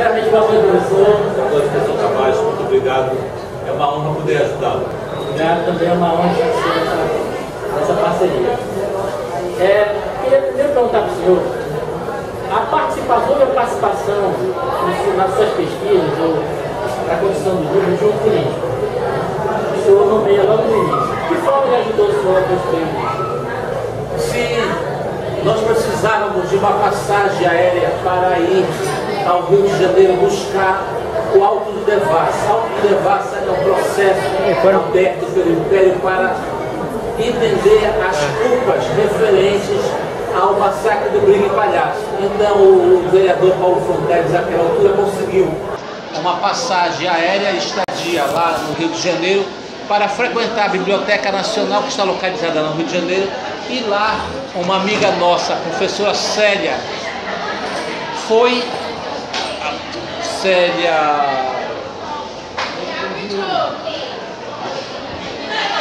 Primeiramente, boa noite, professor Tavares, muito obrigado. É uma honra poder ajudá-lo. Obrigado, também é uma honra ser essa parceria. Queria primeiro perguntar para o senhor, houve a participação nas suas pesquisas ou na condição do livro de um político? O senhor nomeia logo no início. Que forma ele ajudou o senhor a construir isso? Se nós precisávamos de uma passagem aérea para ir ao Rio de Janeiro buscar o Alto do Devassa. O Alto do Devassa é um processo aberto pelo Império para entender as culpas referentes ao massacre do Briga e Palhaço. Então o vereador Paulo Fonteles, naquela altura, conseguiu uma passagem aérea e estadia lá no Rio de Janeiro para frequentar a Biblioteca Nacional, que está localizada no Rio de Janeiro, e lá uma amiga nossa, a professora Célia,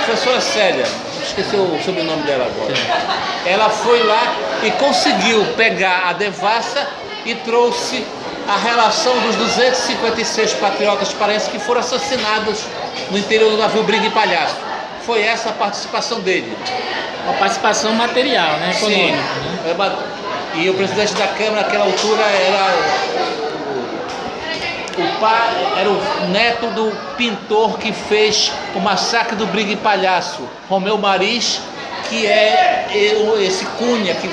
professora Célia, esqueci o sobrenome dela agora. Ela foi lá e conseguiu pegar a devassa e trouxe a relação dos 256 patriotas paraenses que foram assassinados no interior do navio Briga e Palhaço. Foi essa a participação dele. Uma participação material, né? Econômica. Sim. Né? E o presidente da Câmara naquela altura era o neto do pintor que fez o massacre do Briga e Palhaço, Romeu Maris, que é esse Cunha que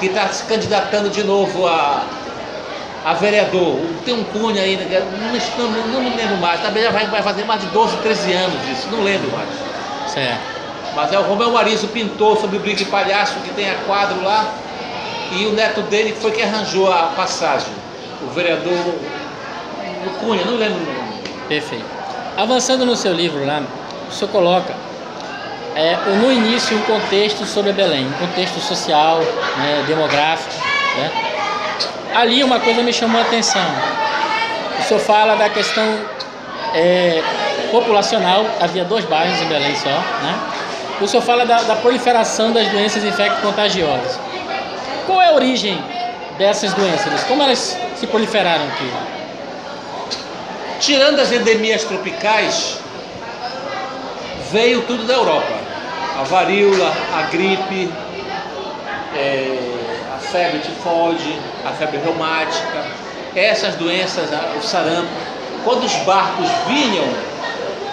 está se candidatando de novo a vereador. Tem um Cunha ainda, não me lembro mais, também já vai fazer mais de 12, 13 anos isso, não lembro mais. Certo. Mas é o Romeu Maris, o pintor sobre o Briga e Palhaço, que tem a quadro lá, e o neto dele foi que arranjou a passagem, o vereador Cunha, não lembro o nome. Perfeito. Avançando no seu livro lá, o senhor coloca no início um contexto sobre Belém, um contexto social, né, demográfico, né? Ali uma coisa me chamou a atenção. O senhor fala da questão populacional, havia 2 bairros em Belém só, né? O senhor fala da proliferação das doenças infecto-contagiosas. Qual é a origem dessas doenças? Como elas se proliferaram aqui? Tirando as endemias tropicais, veio tudo da Europa. A varíola, a gripe, a febre tifoide, a febre reumática, essas doenças, o sarampo. Quando os barcos vinham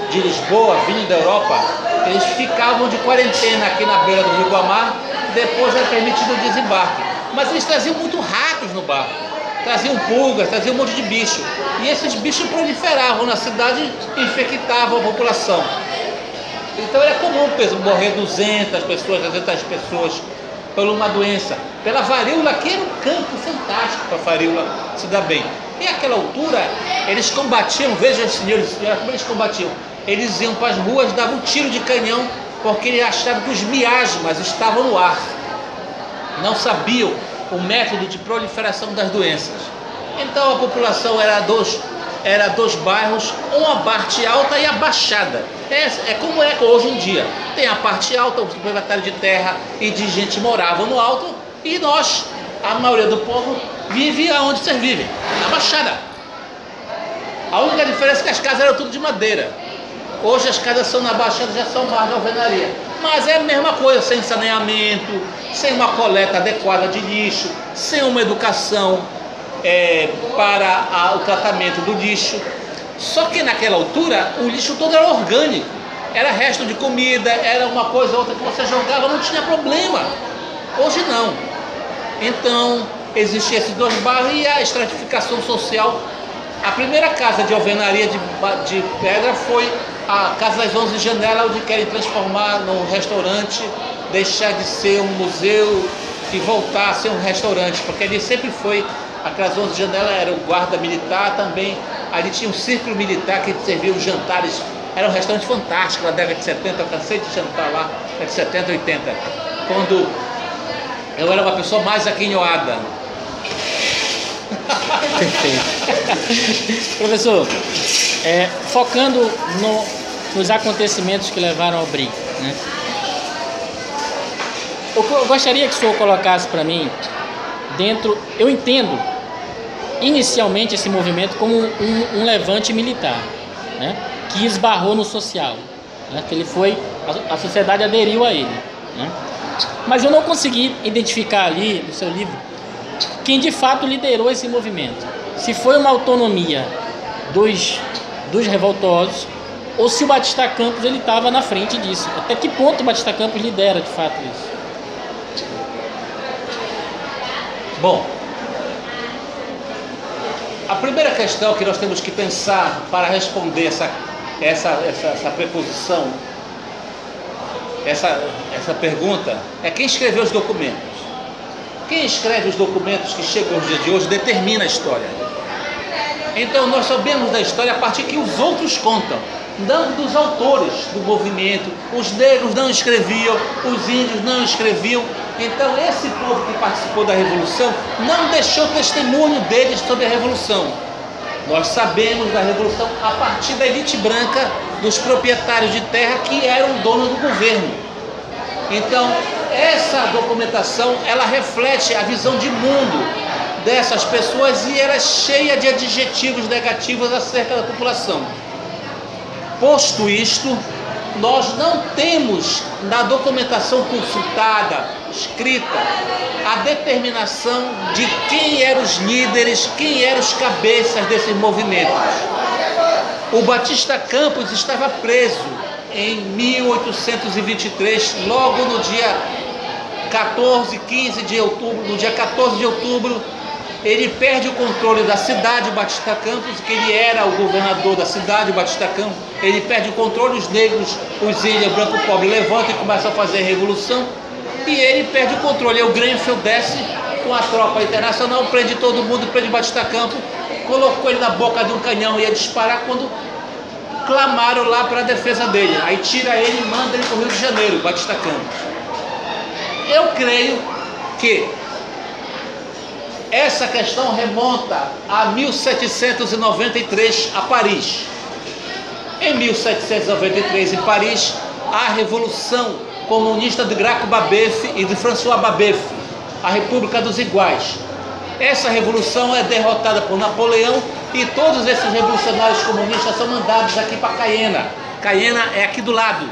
de Lisboa, vinham da Europa, eles ficavam de quarentena aqui na beira do Rio Guamá, depois era permitido o desembarque. Mas eles traziam muito ratos no barco. Traziam pulgas, traziam um monte de bicho. E esses bichos proliferavam na cidade e infectavam a população. Então era comum morrer 200 pessoas, 300 pessoas por uma doença. Pela varíola, que era um campo fantástico para a varíola se dar bem. E naquela altura, eles combatiam, vejam senhores, como eles combatiam. Eles iam para as ruas, davam um tiro de canhão, porque eles achavam que os miasmas estavam no ar. Não sabiam o método de proliferação das doenças. Então a população era dois bairros, uma parte alta e a baixada. É como é hoje em dia. Tem a parte alta, os proprietários de terra e de gente moravam no alto, e nós, a maioria do povo, vive aonde vocês vivem, na baixada. A única diferença é que as casas eram tudo de madeira. Hoje as casas são na baixada, já são mais de alvenaria. Mas é a mesma coisa, sem saneamento, sem uma coleta adequada de lixo, sem uma educação para o tratamento do lixo. Só que naquela altura o lixo todo era orgânico, era resto de comida, era uma coisa ou outra que você jogava, não tinha problema. Hoje não. Então existiam esses 2 bairros e a estratificação social. A primeira casa de alvenaria de pedra foi a Casa das 11 Janelas, onde querem transformar num restaurante, deixar de ser um museu e voltar a ser um restaurante, porque ali sempre foi, aquelas 11 Janelas era o guarda militar também, ali tinha um círculo militar que servia os jantares, era um restaurante fantástico na década de 70, eu cansei de jantar lá, década de 70, 80, quando eu era uma pessoa mais aquinhoada. Perfeito. Professor, focando nos acontecimentos que levaram ao Briga, né? Eu gostaria que o senhor colocasse para mim, eu entendo inicialmente esse movimento como um levante militar, né, que esbarrou no social, né, que ele foi, a sociedade aderiu a ele, né. Mas eu não consegui identificar ali no seu livro quem de fato liderou esse movimento, se foi uma autonomia dos revoltosos ou se o Batista Campos ele estava na frente disso. Até que ponto o Batista Campos lidera de fato isso? Bom, a primeira questão que nós temos que pensar para responder essa preposição, essa pergunta, é quem escreveu os documentos. Quem escreve os documentos que chegam aos dias de hoje determina a história. Então nós sabemos da história a partir que os outros contam, não dos autores do movimento. Os negros não escreviam, os índios não escreviam. Então esse povo que participou da Revolução não deixou testemunho deles sobre a Revolução. Nós sabemos da Revolução a partir da elite branca, dos proprietários de terra que eram donos do governo. Então essa documentação ela reflete a visão de mundo dessas pessoas e ela é cheia de adjetivos negativos acerca da população. Posto isto, nós não temos na documentação consultada, escrita, a determinação de quem eram os líderes, quem eram os cabeças desses movimentos. O Batista Campos estava preso em 1823, logo no dia 15 de outubro, no dia 14 de outubro, ele perde o controle da cidade Batista Campos, que ele era o governador da cidade Batista Campos. Ele perde o controle, os negros, os índios, branco pobre levantam e começam a fazer a revolução, e ele perde o controle. E o Grenfell desce com a tropa internacional, prende todo mundo, prende Batista Campos, colocou ele na boca de um canhão e ia disparar quando clamaram lá para a defesa dele. Aí tira ele e manda ele para o Rio de Janeiro, Batista Campos. Eu creio que essa questão remonta a 1793 a Paris. Em 1793 em Paris, a Revolução Comunista de Graco Babeuf e de François Babeuf, a República dos Iguais. Essa revolução é derrotada por Napoleão e todos esses revolucionários comunistas são mandados aqui para Caiena. Caiena é aqui do lado.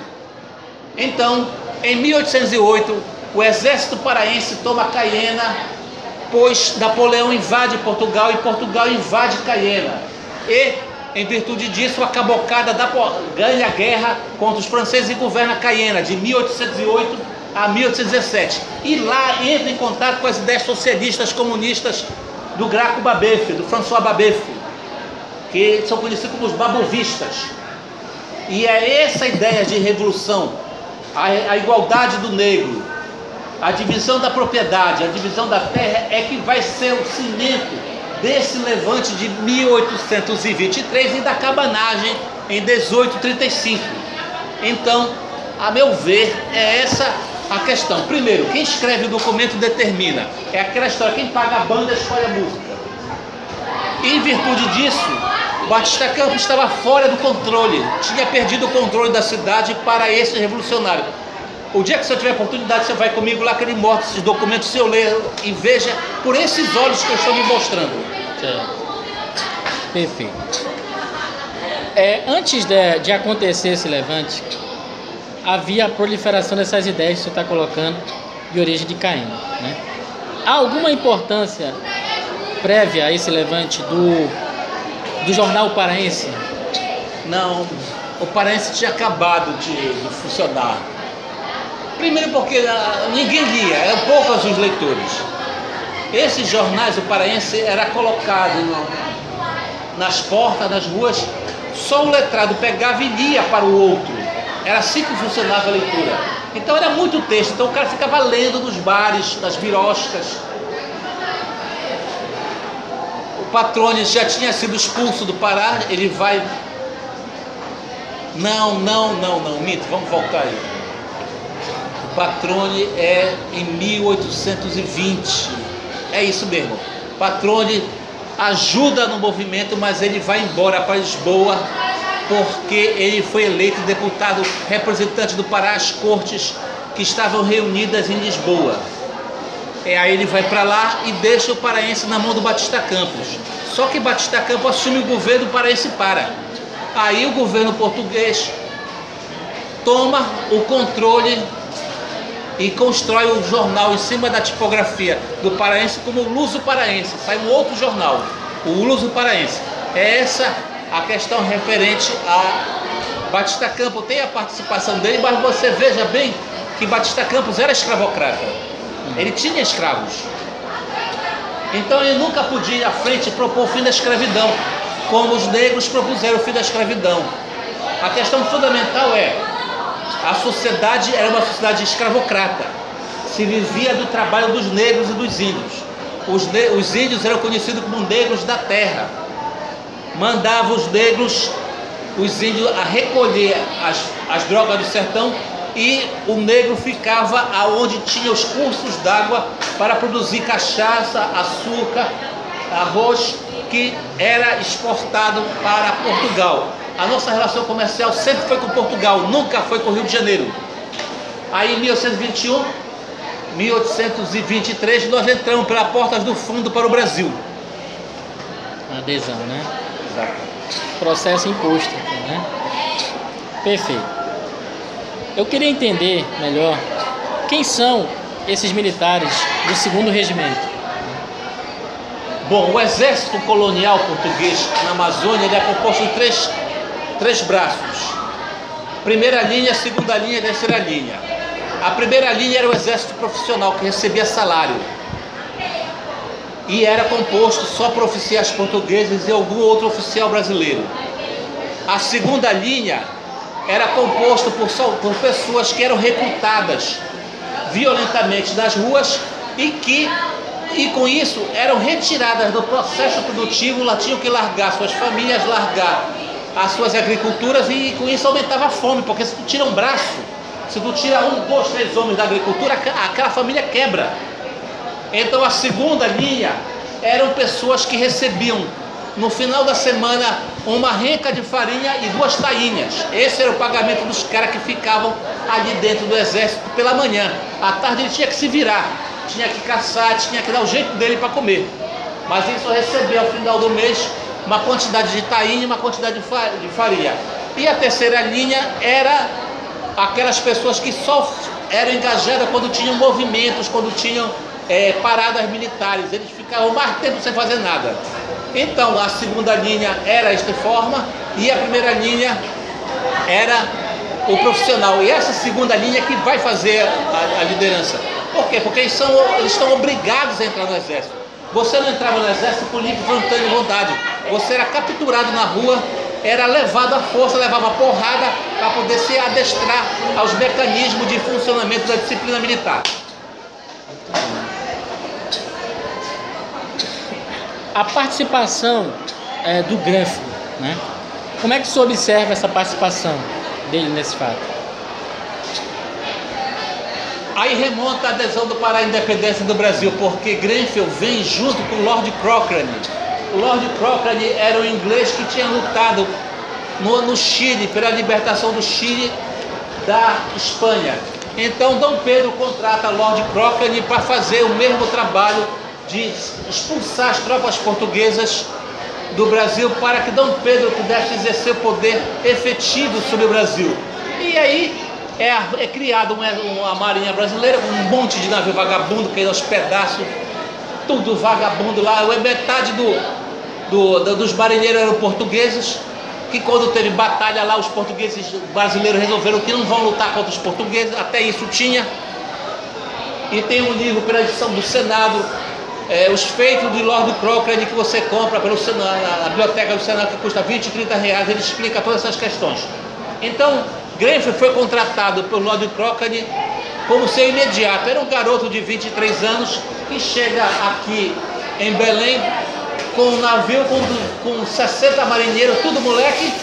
Então, em 1808, o exército paraense toma Caiena, pois Napoleão invade Portugal e Portugal invade Caiena. E, em virtude disso, a cabocada ganha a guerra contra os franceses e governa Caiena, de 1808 a 1817. E lá entra em contato com as ideias socialistas comunistas do Graco Babeuf, do François Babeuf, que são conhecidos como os babovistas. E é essa ideia de revolução, a igualdade do negro, a divisão da propriedade, a divisão da terra é que vai ser o cimento desse levante de 1823 e da cabanagem em 1835. Então, a meu ver, é essa a questão. Primeiro, quem escreve o documento determina. É aquela história, quem paga a banda escolhe a música. E em virtude disso, Batista Campos estava fora do controle, tinha perdido o controle da cidade para esse revolucionário. O dia que você tiver oportunidade, você vai comigo lá que ele mostra esses documentos, se eu ler e veja por esses olhos que eu estou me mostrando. Perfeito. Antes de acontecer esse levante, havia a proliferação dessas ideias que você está colocando de origem de Caína, né? Há alguma importância prévia a esse levante do jornal Paraense? Não, o Paraense tinha acabado de funcionar. Primeiro porque ninguém lia, eram poucos os leitores. Esses jornais, o Paraense era colocado nas portas, nas ruas, só o letrado pegava e lia para o outro. Era assim que funcionava a leitura. Então era muito texto, então o cara ficava lendo nos bares, nas biroscas. O Patrones já tinha sido expulso do Pará, ele vai... Não, minto, vamos voltar aí. O Patrone é em 1820. É isso mesmo. Patrone ajuda no movimento, mas ele vai embora para Lisboa porque ele foi eleito deputado representante do Pará às cortes que estavam reunidas em Lisboa. Aí ele vai para lá e deixa o paraense na mão do Batista Campos. Só que Batista Campos assume o governo paraense para. Aí o governo português toma o controle e constrói um jornal em cima da tipografia do paraense como Luso Paraense. Sai um outro jornal, o Luso Paraense. É essa a questão referente a Batista Campos. Tem a participação dele, mas você veja bem que Batista Campos era escravocrata. Ele tinha escravos. Então ele nunca podia ir à frente e propor o fim da escravidão, como os negros propuseram o fim da escravidão. A questão fundamental é: a sociedade era uma sociedade escravocrata. Se vivia do trabalho dos negros e dos índios. Os índios eram conhecidos como negros da terra. Mandavam os negros, os índios, a recolher as drogas do sertão, e o negro ficava aonde tinha os cursos d'água para produzir cachaça, açúcar, arroz, que era exportado para Portugal. A nossa relação comercial sempre foi com Portugal, nunca foi com o Rio de Janeiro. Aí em 1821, 1823, nós entramos pelas portas do fundo para o Brasil. Adesão, né? Exato. Processo imposto, né? Perfeito. Eu queria entender melhor quem são esses militares do 2º Regimento. Bom, o exército colonial português na Amazônia ele é composto de três braços. Primeira linha, segunda linha e terceira linha. A primeira linha era o exército profissional, que recebia salário. E era composto só por oficiais portugueses e algum outro oficial brasileiro. A segunda linha era composto por pessoas que eram recrutadas violentamente das ruas e com isso eram retiradas do processo produtivo. Lá tinham que largar suas famílias, largar as suas agriculturas, e com isso aumentava a fome, porque se tu tira um braço, se tu tira 1, 2, 3 homens da agricultura, aquela família quebra. Então a segunda linha eram pessoas que recebiam no final da semana uma renca de farinha e 2 tainhas. Esse era o pagamento dos caras que ficavam ali dentro do exército pela manhã. À tarde ele tinha que se virar, tinha que caçar, tinha que dar o jeito dele para comer. Mas ele só recebia ao final do mês uma quantidade de tainha e uma quantidade de farinha. E a terceira linha era aquelas pessoas que só eram engajadas quando tinham movimentos, quando tinham paradas militares. Eles ficavam mais tempo sem fazer nada. Então a segunda linha era esta forma e a primeira linha era o profissional. E essa segunda linha que vai fazer a liderança. Por quê? Porque eles estão obrigados a entrar no exército. Você não entrava no exército por livre vontade. Você era capturado na rua, era levado à força, levava porrada para poder se adestrar aos mecanismos de funcionamento da disciplina militar. A participação do Grenfell, né? Como é que você observa essa participação dele nesse fato? Aí remonta a adesão do Pará à independência do Brasil, porque Grenfell vem junto com o Lord Cochrane. O Lord Cochrane era um inglês que tinha lutado no Chile, pela libertação do Chile da Espanha. Então Dom Pedro contrata Lord Cochrane para fazer o mesmo trabalho de expulsar as tropas portuguesas do Brasil, para que Dom Pedro pudesse exercer o poder efetivo sobre o Brasil. E aí é criada uma marinha brasileira com um monte de navio vagabundo caindo aos pedaços, tudo vagabundo lá. Metade dos marinheiros eram portugueses, que quando teve batalha lá, os portugueses brasileiros resolveram que não vão lutar contra os portugueses. Até isso tinha. E tem um livro pela edição do Senado, os feitos de Lord Cochrane, que você compra pelo Senado, na biblioteca do Senado, que custa 20, 30 reais. Ele explica todas essas questões. Então Grenfell foi contratado pelo Lord Cochrane como seu imediato. Era um garoto de 23 anos que chega aqui em Belém com um navio com 60 marinheiros, tudo moleque,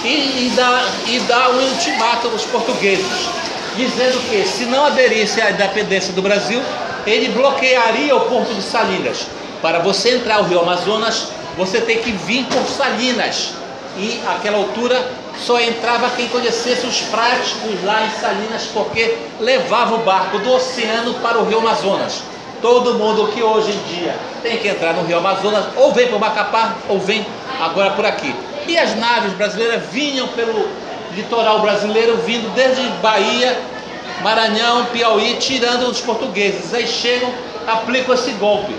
e dá um ultimato aos portugueses, dizendo que se não aderisse à independência do Brasil, ele bloquearia o porto de Salinas. Para você entrar no Rio Amazonas, você tem que vir por Salinas. E àquela altura só entrava quem conhecesse os práticos lá em Salinas, porque levava o barco do oceano para o Rio Amazonas. Todo mundo que hoje em dia tem que entrar no Rio Amazonas, ou vem para o Macapá, ou vem agora por aqui. E as naves brasileiras vinham pelo litoral brasileiro, vindo desde Bahia, Maranhão, Piauí, tirando os portugueses. Aí chegam, aplicam esse golpe.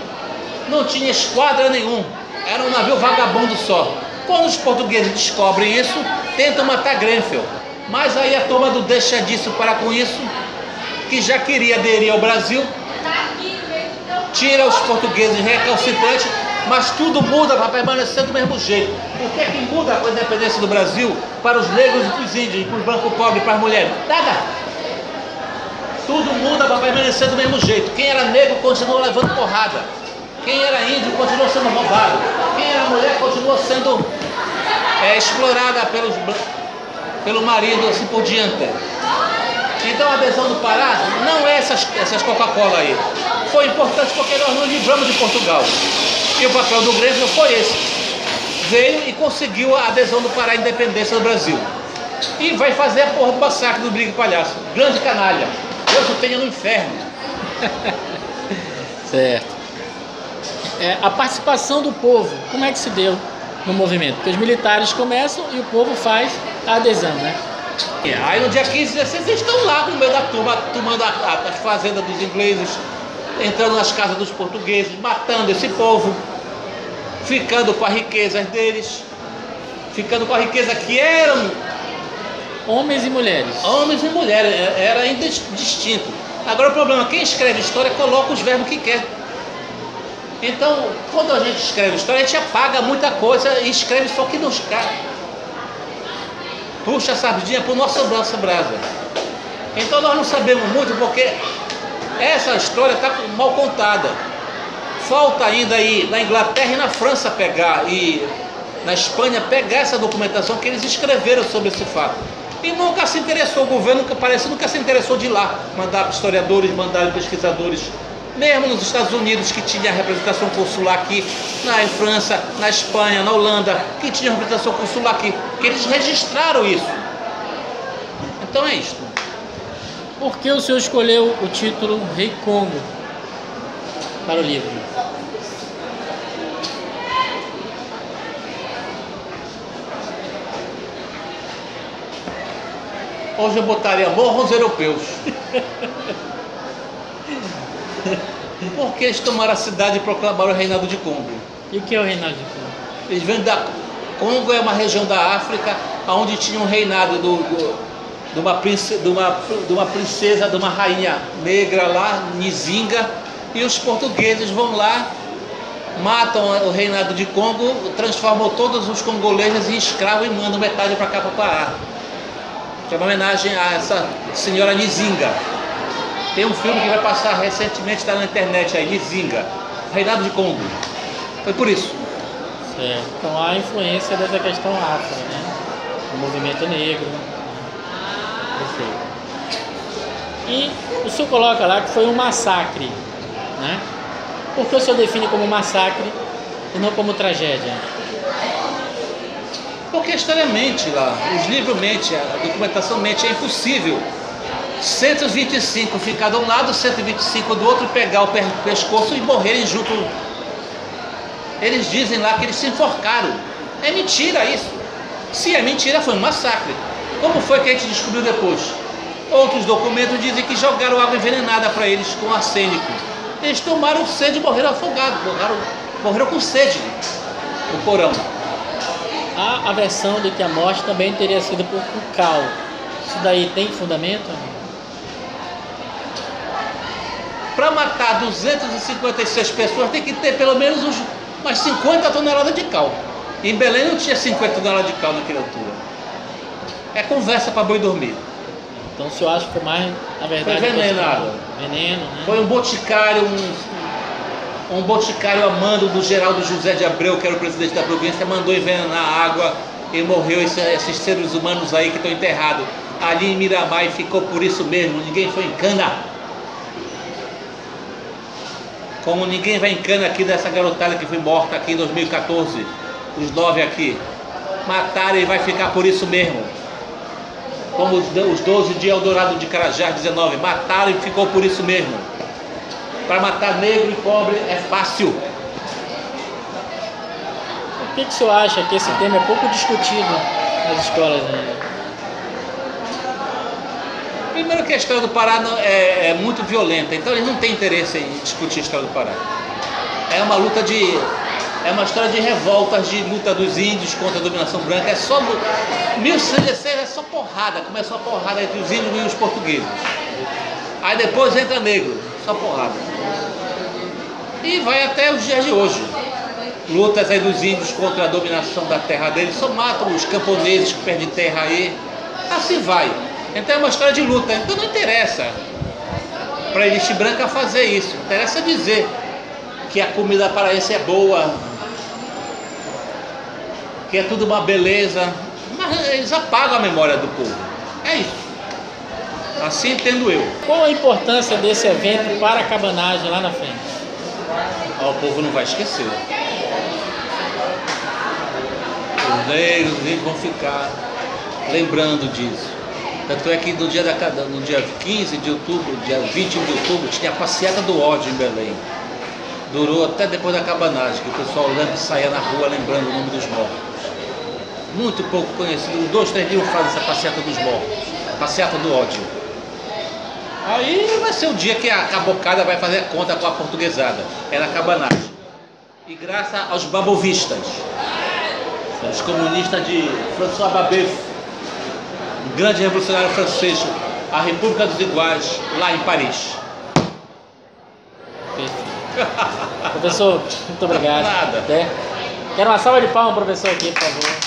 Não tinha esquadra nenhum, era um navio vagabundo só. Quando os portugueses descobrem isso, tentam matar Grenfell. Mas aí a turma do deixa disso para com isso, que já queria aderir ao Brasil, tira os portugueses recalcitrantes, mas tudo muda para permanecer do mesmo jeito. O que é que muda com a independência do Brasil para os negros e para os índios, para os brancos pobres e para as mulheres? Nada! Tudo muda para permanecer do mesmo jeito. Quem era negro continua levando porrada. Quem era índio continua sendo roubado. Quem era mulher continua sendo explorada pelo marido, assim por diante. Então a adesão do Pará não é essas Coca-Cola aí. Foi importante porque nós nos livramos de Portugal. E o papel do Grenfell foi esse. Veio e conseguiu a adesão do Pará à independência do Brasil. E vai fazer a porra do massacre do Briga e Palhaço. Grande canalha. Deus o tenha no inferno. Certo. A participação do povo, como é que se deu no movimento? Porque os militares começam e o povo faz a adesão, né? Aí no dia 15 e 16 eles estão lá no meio da turma, tomando as fazendas dos ingleses, entrando nas casas dos portugueses, matando esse povo, ficando com as riquezas deles, ficando com a riqueza que eram homens e mulheres. Homens e mulheres, era indistinto. Agora o problema, quem escreve história coloca os verbos que quer. Então, quando a gente escreve história, a gente apaga muita coisa e escreve só o que nos cabe. Puxa a sardinha para o nosso brasa. Então nós não sabemos muito porque essa história está mal contada. Falta ainda aí na Inglaterra e na França pegar, e na Espanha pegar essa documentação que eles escreveram sobre esse fato. E nunca se interessou, o governo nunca se interessou de ir lá, mandar historiadores, mandar pesquisadores. Mesmo nos Estados Unidos, que tinha representação consular aqui, na França, na Espanha, na Holanda, que tinha representação consular aqui, que eles registraram isso. Então é isto. Por que o senhor escolheu o título Rei Congo para o livro? Hoje eu botaria Morram os Europeus. Porque eles tomaram a cidade e proclamaram o reinado de Congo. E o que é o reinado de Congo? Eles vêm da... Congo é uma região da África onde tinha um reinado de uma princesa, de uma rainha negra lá, Nzinga, e os portugueses vão lá, matam o reinado de Congo, transformam todos os congoleses em escravos e mandam metade para cá, para o Pará. Que é uma homenagem a essa senhora Nzinga. Tem um filme que vai passar recentemente, está na internet aí, Nzinga, Reinado de Congo. Foi por isso. Certo. Então há influência dessa questão afro, né? O movimento negro. Perfeito. E o senhor coloca lá que foi um massacre, né? Por que o senhor define como massacre e não como tragédia? Porque a história mente lá, os livros mentem, a documentação mente, é impossível 125 ficar de um lado, 125 do outro, pegar o pescoço e morrerem junto. Eles dizem lá que eles se enforcaram. É mentira isso. Se é mentira, foi um massacre. Como foi que a gente descobriu depois? Outros documentos dizem que jogaram água envenenada para eles com arsênico. Eles tomaram sede e morreram afogados, morreram com sede no porão. Há a versão de que a morte também teria sido por cal. Isso daí tem fundamento? Para matar 256 pessoas tem que ter pelo menos umas 50 toneladas de cal. Em Belém não tinha 50 toneladas de cal naquela altura. É conversa para boi dormir. Então o senhor acha que foi mais, na verdade, foi venenado. Veneno, né? Foi um boticário, um boticário a mando do Geraldo José de Abreu, que era o presidente da província, mandou envenenar a água e morreu esses seres humanos aí que estão enterrados ali em Miramar, e ficou por isso mesmo. Ninguém foi em cana. Como ninguém vai em cana aqui dessa garotada que foi morta aqui em 2014, os 9 aqui. Mataram e vai ficar por isso mesmo. Como os 12 de Eldorado de Carajás, 19, mataram e ficou por isso mesmo. para matar negro e pobre é fácil. Por que o senhor acha que esse tema é pouco discutido nas escolas ainda? Primeiro que a história do Pará é muito violenta, então eles não têm interesse em discutir a história do Pará. É uma luta é uma história de revoltas, de luta dos índios contra a dominação branca. 1616 é só porrada, começou a porrada entre os índios e os portugueses. Aí depois entra negro, só porrada. E vai até os dias de hoje. Lutas aí dos índios contra a dominação da terra deles, só matam os camponeses que perdem terra aí. Assim vai. Então é uma história de luta. Então não interessa para a elite branca fazer isso. Interessa dizer que a comida paraense é boa, que é tudo uma beleza. Mas eles apagam a memória do povo. É isso. Assim entendo eu. Qual a importância desse evento para a cabanagem lá na frente? O povo não vai esquecer. Os negros vão ficar lembrando disso. Tanto é que no dia 15 de outubro, dia 20 de outubro, tinha a passeata do ódio em Belém. Durou até depois da cabanagem, que o pessoal saía na rua lembrando o nome dos mortos. Muito pouco conhecido, 2, 3 dias fazem essa passeata dos mortos, passeata do ódio. Aí vai ser o dia que a cabocada vai fazer a conta com a portuguesada, é na cabanagem. E graças aos babovistas, os comunistas de François Babeuf, um grande revolucionário francês, a República dos Iguais, lá em Paris. Professor, muito obrigado. Nada. Quero uma salva de palmas, professor, aqui, por favor.